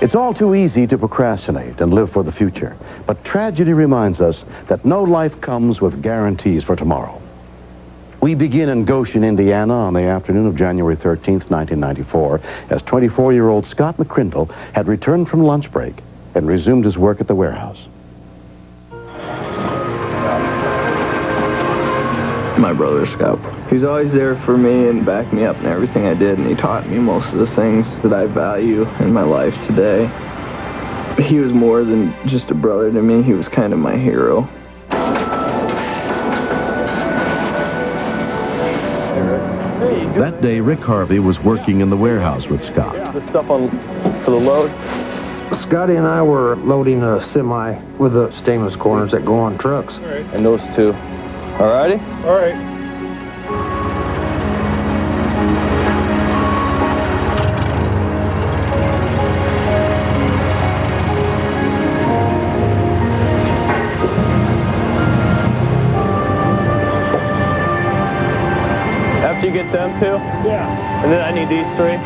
It's all too easy to procrastinate and live for the future, but tragedy reminds us that no life comes with guarantees for tomorrow. We begin in Goshen, Indiana on the afternoon of January 13th, 1994, as 24-year-old Scott McCrindle had returned from lunch break and resumed his work at the warehouse. My brother, Scott. He's always there for me and backed me up in everything I did, and he taught me most of the things that I value in my life today. He was more than just a brother to me. He was kind of my hero. That day, Rick Harvey was working in the warehouse with Scott. The stuff on for the load. Scotty and I were loading a semi with the stainless corners that go on trucks. Right. And those two. Alrighty? All right. After you get them two? Yeah. And then I need these three?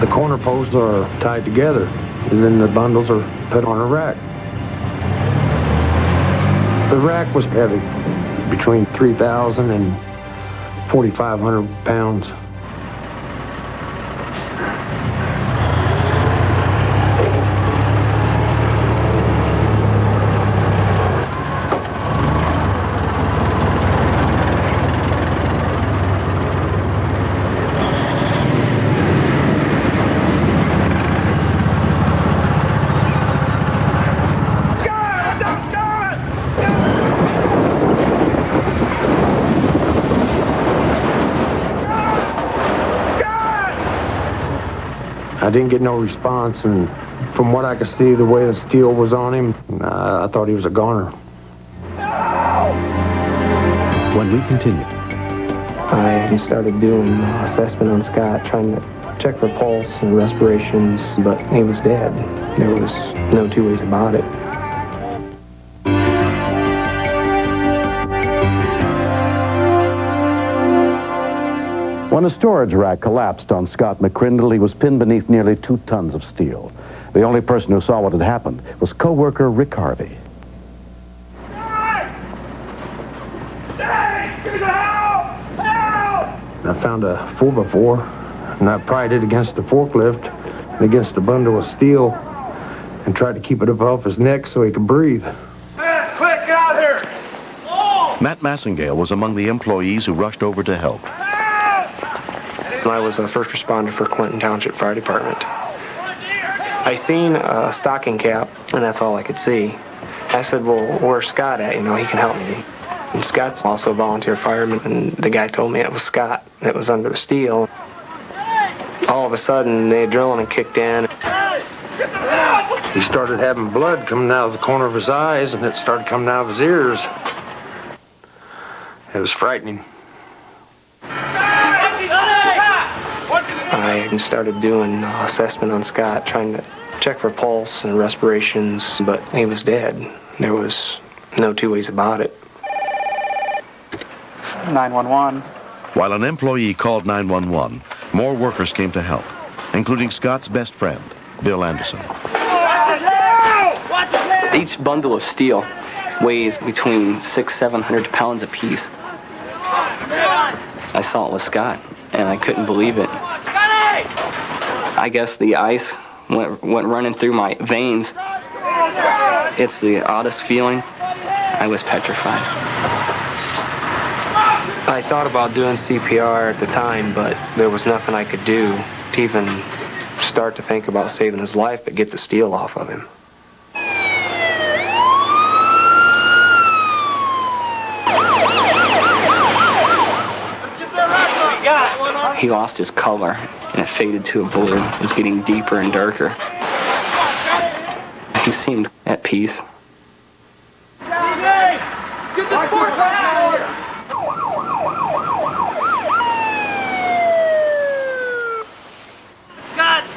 The corner posts are tied together, and then the bundles are put on a rack. The rack was heavy, between 3,000 and 4,500 pounds. I didn't get no response, and from what I could see, the way the steel was on him, I thought he was a goner. When we continue. I started doing assessment on Scott, trying to check for pulse and respirations, but he was dead. There was no two ways about it. When a storage rack collapsed on Scott McCrindle, he was pinned beneath nearly 2 tons of steel. The only person who saw what had happened was co-worker Rick Harvey. I found a 4x4, and I pried it against the forklift and against a bundle of steel and tried to keep it above his neck so he could breathe. Man, quick, get out here! Matt Massengale was among the employees who rushed over to help. I was a first responder for Clinton Township Fire Department. I seen a stocking cap, and that's all I could see. I said, well, where's Scott at? You know, he can help me. And Scott's also a volunteer fireman, and the guy told me it was Scott that was under the steel. All of a sudden, the adrenaline kicked in. He started having blood coming out of the corner of his eyes, and it started coming out of his ears. It was frightening. I started doing assessment on Scott, trying to check for pulse and respirations, but he was dead. There was no two ways about it. 911. While an employee called 911, more workers came to help, including Scott's best friend, Bill Anderson. Each bundle of steel weighs between 600-700 pounds apiece. I saw it with Scott, and I couldn't believe it. I guess the ice went running through my veins. It's the oddest feeling. I was petrified. I thought about doing CPR at the time, but there was nothing I could do to even start to think about saving his life but get the steel off of him. He lost his color, and it faded to a blue. It was getting deeper and darker. He seemed at peace.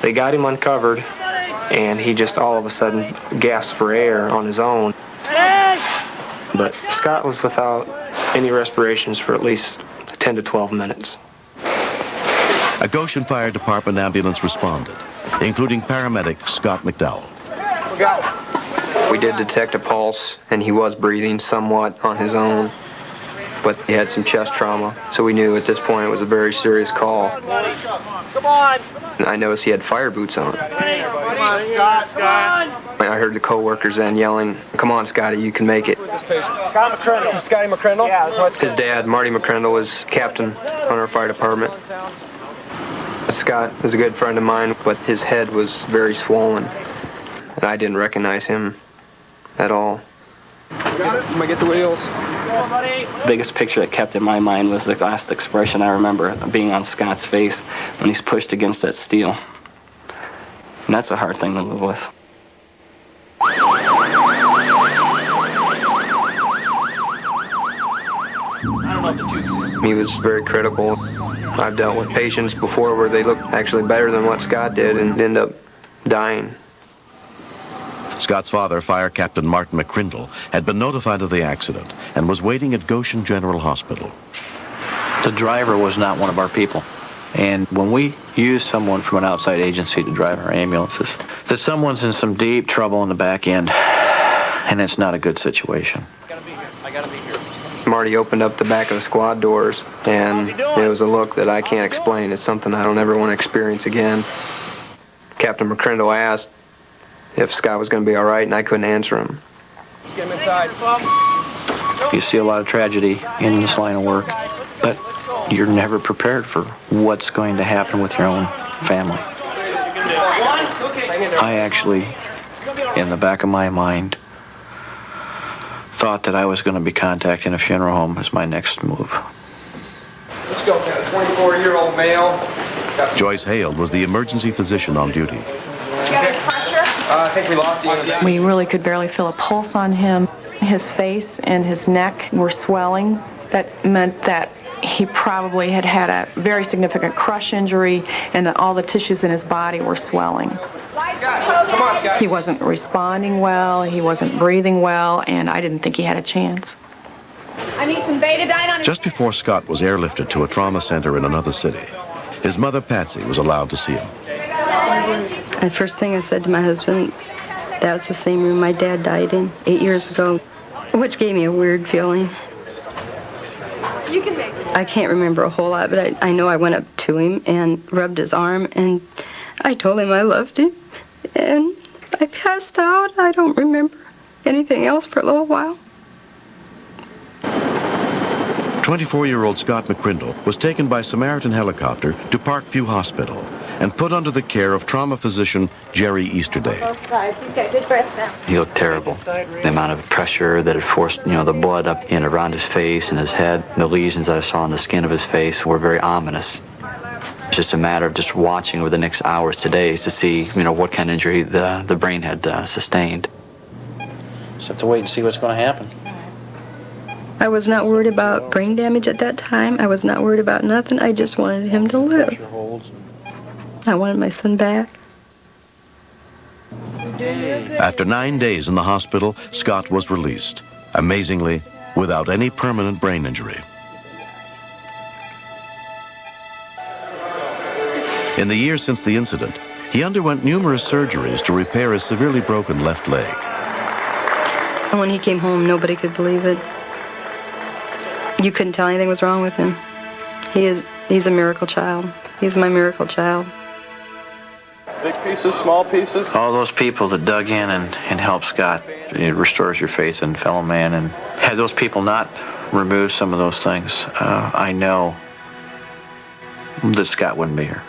They got him uncovered, and he just all of a sudden gasped for air on his own. But Scott was without any respirations for at least 10 to 12 minutes. a Goshen Fire Department ambulance responded, including paramedic Scott McDowell. We did detect a pulse, and he was breathing somewhat on his own, but he had some chest trauma, so we knew at this point it was a very serious call. Come on! I noticed he had fire boots on. Come on, Scott! I heard the co-workers then yelling, "Come on, Scotty, you can make it." Scott McCrindle. This is Scotty McCrindle? Yeah. His dad, Marty McCrindle, was captain on our fire department. Scott was a good friend of mine, but his head was very swollen, and I didn't recognize him at all. Somebody get the wheels. The biggest picture that kept in my mind was the last expression I remember being on Scott's face when he's pushed against that steel. And that's a hard thing to live with. He was very critical. I've dealt with patients before where they look actually better than what Scott did and end up dying. Scott's father, Fire Captain Martin McCrindle, had been notified of the accident and was waiting at Goshen General Hospital. The driver was not one of our people. And when we use someone from an outside agency to drive our ambulances, that someone's in some deep trouble in the back end, and it's not a good situation. Marty opened up the back of the squad doors, and it was a look that I can't explain. It's something I don't ever want to experience again. Captain McCrindle asked if Scott was going to be all right, and I couldn't answer him. Get him inside. You see a lot of tragedy in this line of work, but you're never prepared for what's going to happen with your own family. I actually, in the back of my mind, thought that I was going to be contacting a funeral home as my next move. Let's go. 24-year-old male. Joyce Hale was the emergency physician on duty. I think we lost you. We really could barely feel a pulse on him. His face and his neck were swelling. That meant that he probably had had a very significant crush injury and that all the tissues in his body were swelling. Come on, Scott. He wasn't responding well, he wasn't breathing well, and I didn't think he had a chance. I need some betadine on his... Just before Scott was airlifted to a trauma center in another city, his mother, Patsy, was allowed to see him. The first thing I said to my husband, that was the same room my dad died in 8 years ago, which gave me a weird feeling. You can make this. I can't remember a whole lot, but I know I went up to him and rubbed his arm, and I told him I loved him, and I passed out. I don't remember anything else for a little while. 24-year-old Scott McCrindle was taken by Samaritan helicopter to Parkview Hospital and put under the care of trauma physician Jerry Easterday. Both sides. You've got good breath now. He looked terrible. The amount of pressure that had forced, the blood up in around his face and his head, the lesions that I saw on the skin of his face were very ominous. It's just a matter of just watching over the next hours to days to see, what kind of injury the brain had sustained. Just have to wait and see what's going to happen. I was not worried about brain damage at that time. I was not worried about nothing. I just wanted him to live. I wanted my son back. After 9 days in the hospital, Scott was released, amazingly, without any permanent brain injury. In the years since the incident, he underwent numerous surgeries to repair his severely broken left leg. And when he came home, nobody could believe it. You couldn't tell anything was wrong with him. He's a miracle child. He's my miracle child. Big pieces, small pieces. All those people that dug in and helped Scott, it restores your faith in fellow man. And had those people not removed some of those things, I know that Scott wouldn't be here.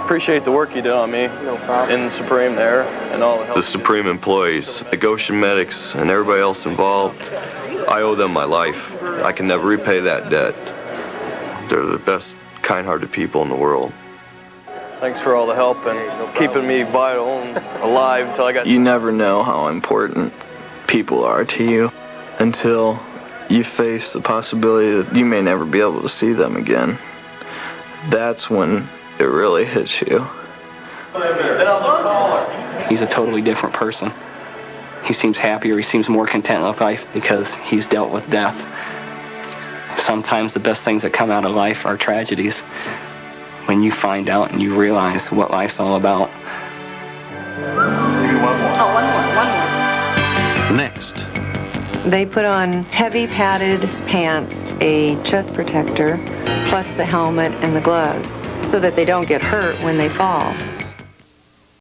Appreciate the work you did on me in the Supreme there and all the help. The Supreme employees, the Goshen medics, and everybody else involved, I owe them my life. I can never repay that debt. They're the best, kind-hearted people in the world. Thanks for all the help and keeping me vital and alive until I got... You never know how important people are to you until you face the possibility that you may never be able to see them again. That's when it really hits you. He's a totally different person. He seems happier, he seems more content with life because he's dealt with death. Sometimes the best things that come out of life are tragedies. when you find out and you realize what life's all about. Oh, one more. Next. They put on heavy padded pants, a chest protector, plus the helmet and the gloves, so that they don't get hurt when they fall.